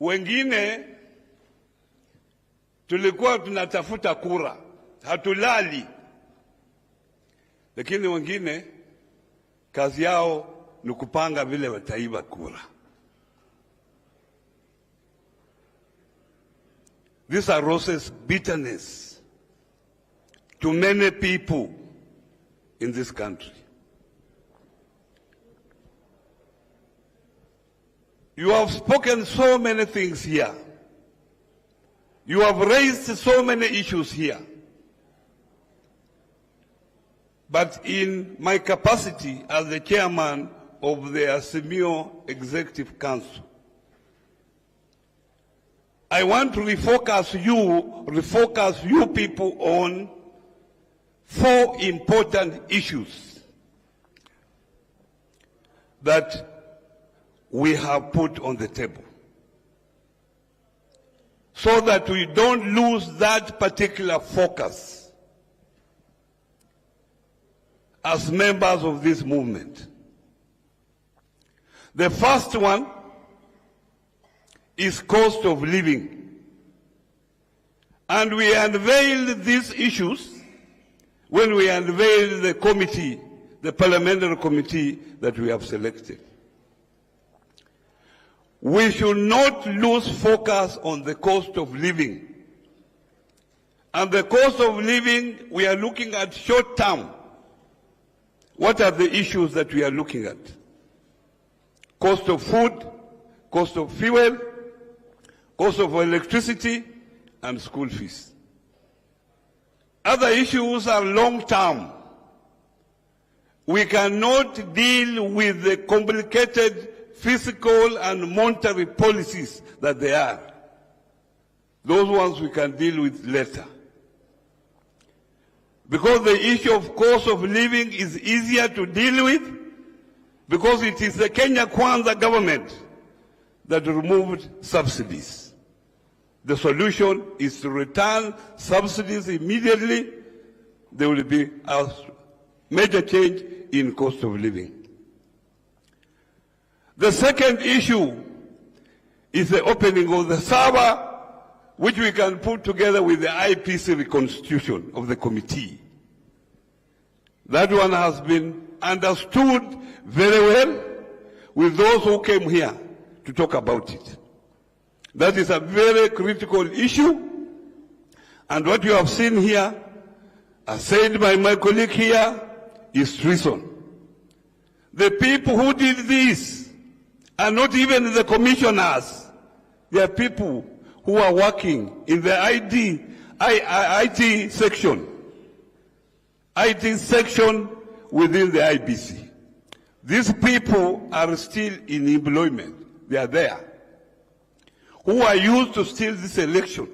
Wengine tulikuwa tunatafuta kura, hatulali. Lakini wengine kazi yao ni kupanga vile wataiba kura. This arouses bitterness to many people in this country. You have spoken so many things here. You have raised so many issues here. But in my capacity as the chairman of the Azimio Executive Council, I want to refocus you people on 4 important issues that we have put on the table, so that we don't lose that particular focus as members of this movement. The first one is cost of living. And we unveiled these issues when we unveiled the committee, the parliamentary committee that we have selected. We should not lose focus on the cost of living. And the cost of living, we are looking at short term. What are the issues that we are looking at? Cost of food, cost of fuel, cost of electricity, and school fees. Other issues are long term. We cannot deal with the complicated fiscal and monetary policies that they are. Those ones we can deal with later. Because the issue of cost of living is easier to deal with, because it is the Kenya Kwanza government that removed subsidies. The solution is to return subsidies immediately. There will be a major change in cost of living. The second issue is the opening of the server, which we can put together with the IPC reconstitution of the committee. That one has been understood very well with those who came here to talk about it. That is a very critical issue, and what you have seen here, as said by my colleague here, is treason. The people who did this are not even the commissioners. They are people who are working in the IT section within the IBC. These people are still in employment. They are there, who are used to steal this election.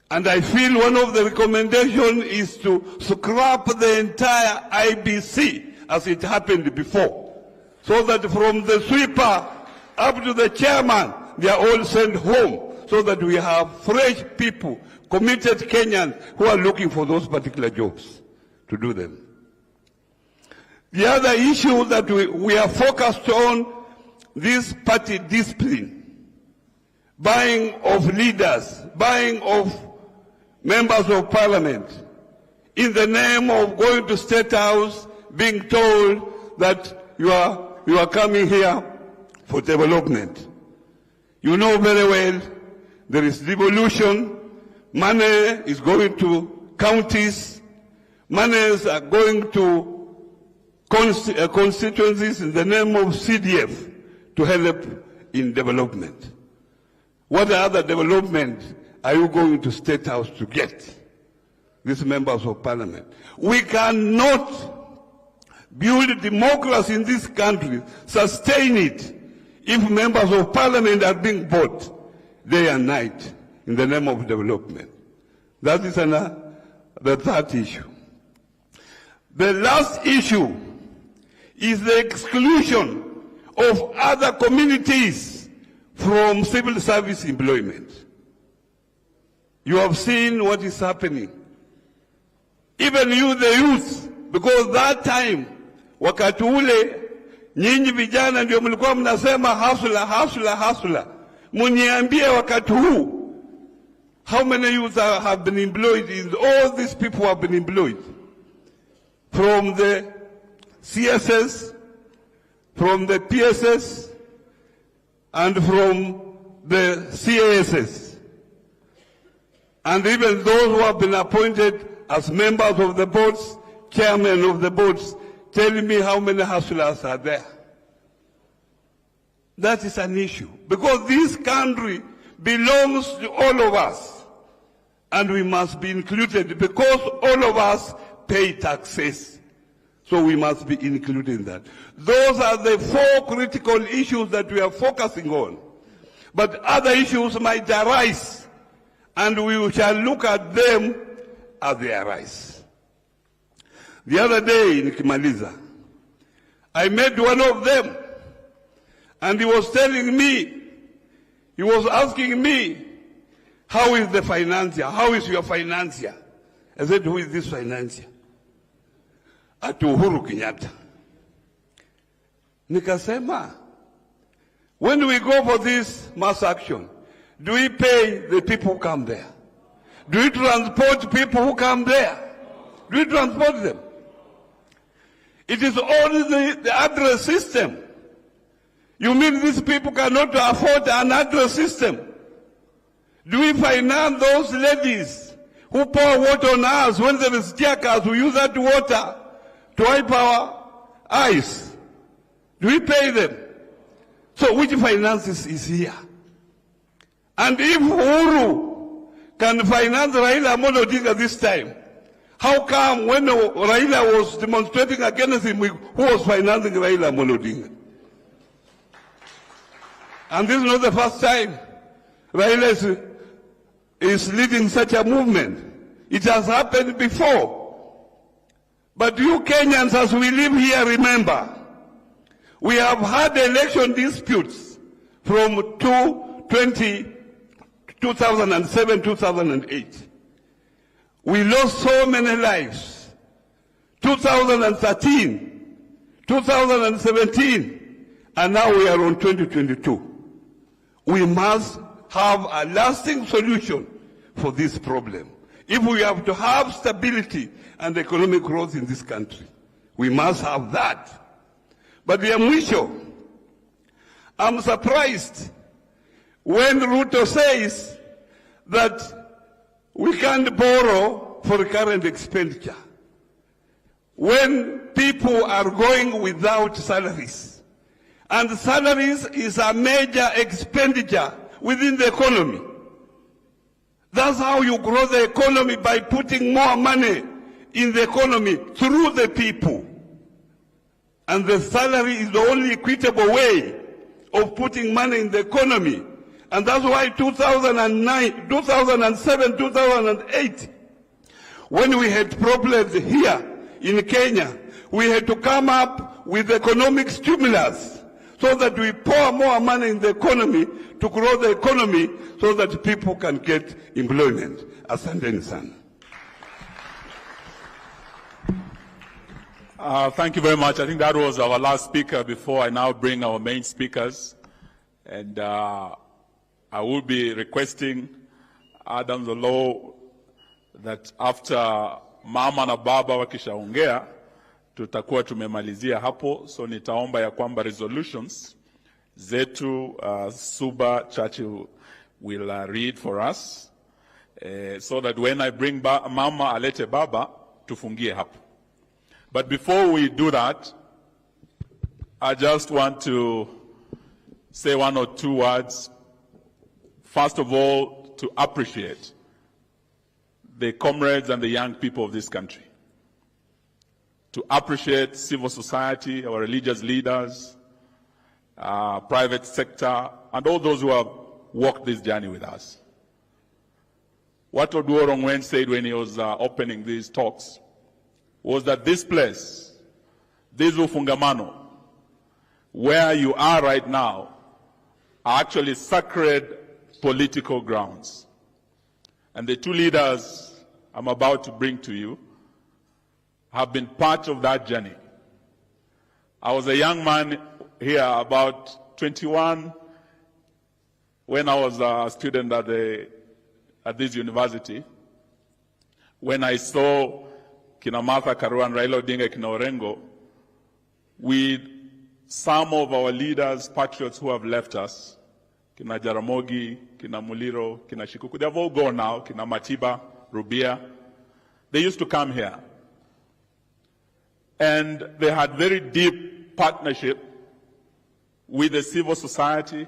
And I feel one of the recommendations is to scrap the entire IBC as it happened before, so that from the sweeper up to the chairman, they are all sent home, so that we have fresh people, committed Kenyans who are looking for those particular jobs to do them. The other issue that we are focused on, this party discipline, buying of leaders, buying of members of parliament, in the name of going to State House, being told that you are coming here for development. You know very well there is devolution, money is going to counties, monies are going to constituencies in the name of CDF to help in development. What other development are you going to State House to get, these members of parliament? We cannot build democracy in this country, sustain it, if members of parliament are being bought day and night in the name of development. That is the third issue. The last issue is the exclusion of other communities from civil service employment. You have seen what is happening. Even you, the youth, because that time, wakati ule, nyinyi vijana ndio mlikuwa mnasema hasula, hasula, hasula. Muniambie wakati huu, how many youth have been employed in, all these people have been employed. From the CSS, from the PSS, and from the CASS. And even those who have been appointed as members of the boards, chairmen of the boards, telling me how many hustlers are there. That is an issue, because this country belongs to all of us, and we must be included, because all of us pay taxes. So we must be included in that. Those are the 4 critical issues that we are focusing on. But other issues might arise, and we shall look at them as they arise. The other day in Kimaliza, I met one of them, and he was telling me, he was asking me, how is the financier? How is your financier? I said, who is this financier? At Uhuru Kenyatta. Nikasema, when we go for this mass action, do we pay the people who come there? Do we transport people who come there? Do we transport them? It is only the address system. You mean these people cannot afford an address system? Do we finance those ladies who pour water on us when there is tear gas? We use that water to wipe our eyes. Do we pay them? So which finances is here? And if Uhuru can finance Raila Odinga this time, how come when Raila was demonstrating against him, who was financing Raila Odinga? And this is not the first time Raila is leading such a movement. It has happened before. But you Kenyans, as we live here, remember, we have had election disputes from 2007, 2008. We lost so many lives. 2013, 2017, and now we are on 2022. We must have a lasting solution for this problem. If we have to have stability and economic growth in this country, we must have that. But the mwisho, I'm surprised when Ruto says that we can't borrow for current expenditure. When people are going without salaries, and salaries is a major expenditure within the economy. That's how you grow the economy, by putting more money in the economy through the people. And the salary is the only equitable way of putting money in the economy. And that's why 2009, 2007, 2008, when we had problems here in Kenya, we had to come up with economic stimulus so that we pour more money in the economy to grow the economy so that people can get employment. Asante sana. Thank you very much. I think that was our last speaker before I now bring our main speakers. And I will be requesting Adam the Law that after mama na baba wakishaongea, tutakuwa tumemalizia hapo. So nitaomba ya kwamba resolutions zetu Suba Churchill will read for us so that when I bring mama alete baba, tufungie hapo. But before we do that, I just want to say 1 or 2 words. First of all, to appreciate the comrades and the young people of this country. To appreciate civil society, our religious leaders, private sector, and all those who have walked this journey with us. What Oduor Ongwen said when he was opening these talks was that this place, this Ufungamano, where you are right now, are actually sacred political grounds. And the 2 leaders I'm about to bring to you have been part of that journey. I was a young man here, about 21 when I was a student at this university, when I saw Kina Martha Karua and Raila Odinga Kina Orengo, with some of our leaders, patriots who have left us, Kina Jaramogi, Kina Muliro, Kina Shikuku, they have all gone now, Kina Matiba, Rubia. They used to come here. And they had very deep partnership with the civil society,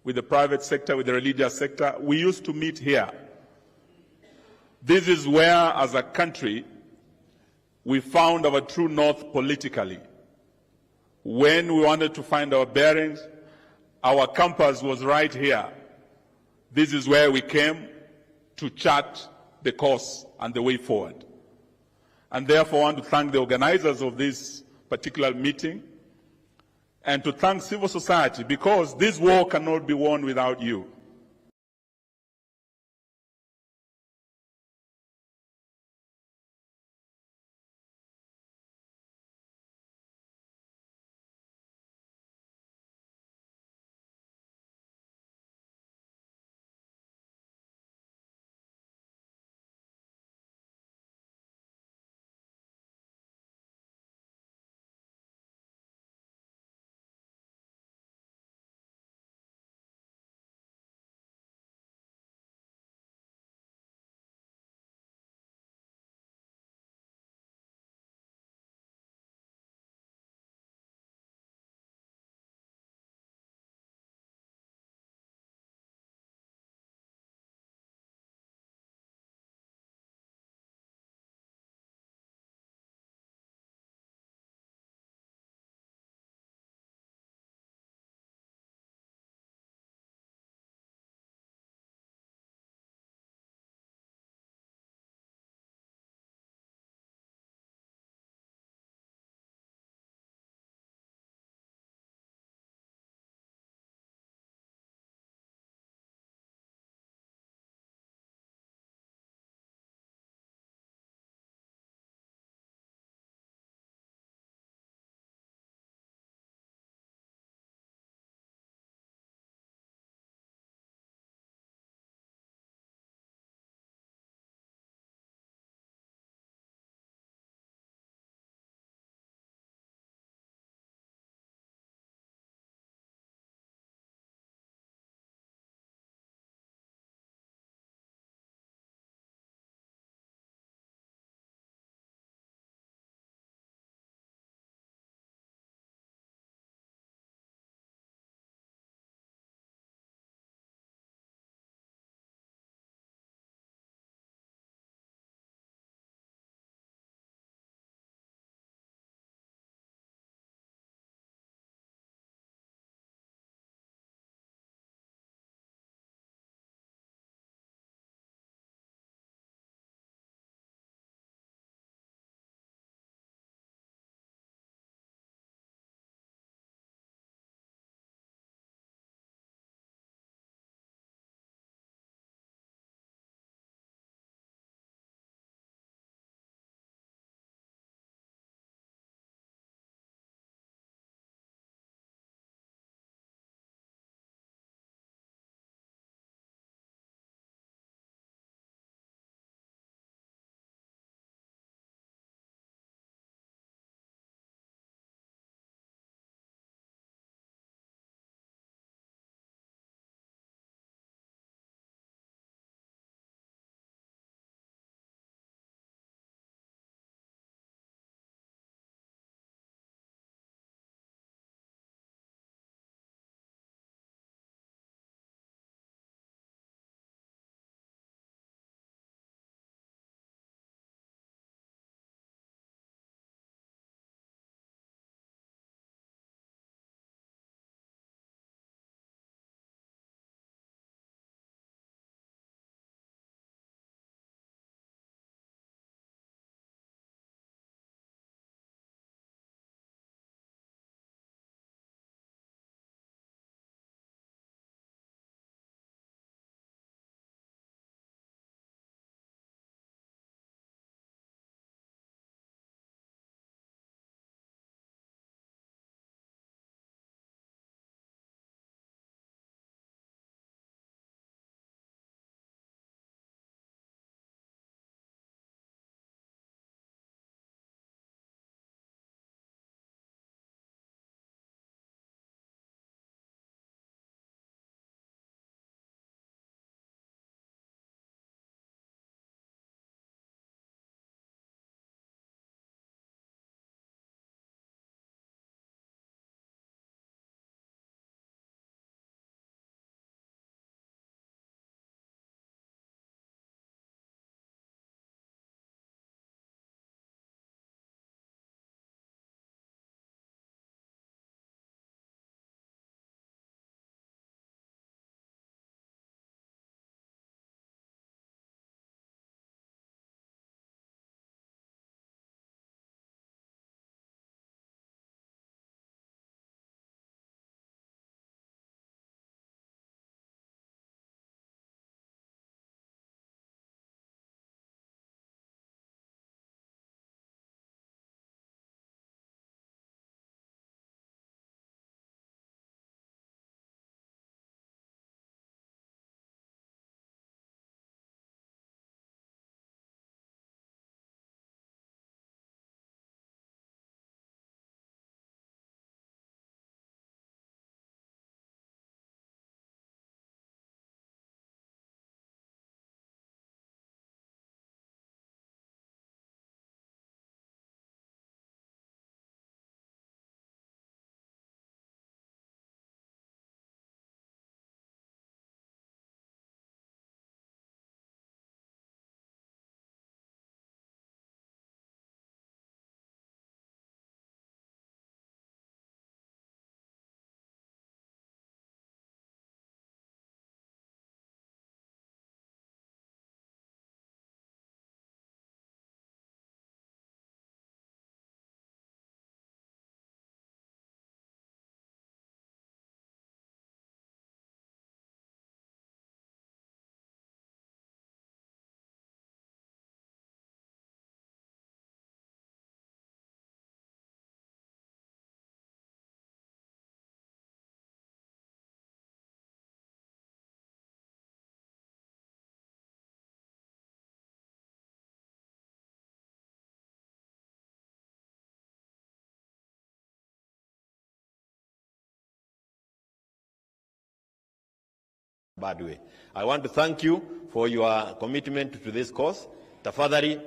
with the private sector, with the religious sector. We used to meet here. This is where, as a country, we found our true north politically. When we wanted to find our bearings, our compass was right here. This is where we came to chart the course and the way forward. And therefore, I want to thank the organizers of this particular meeting and to thank civil society, because this war cannot be won without you. bad way. I want to thank you for your commitment to this cause. Tafadhali.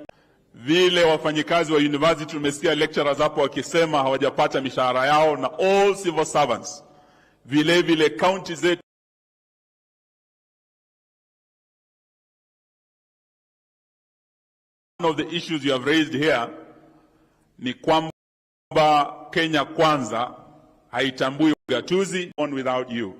Vile wafanyikazi wa university tumesikia lecturers hapo wakisema hawajapata mishahara yao, na all civil servants. Vile county zetu. One of the issues you have raised here ni kwamba Kenya Kwanza haitambui ugatuzi on without you.